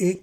1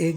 1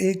1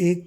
1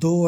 2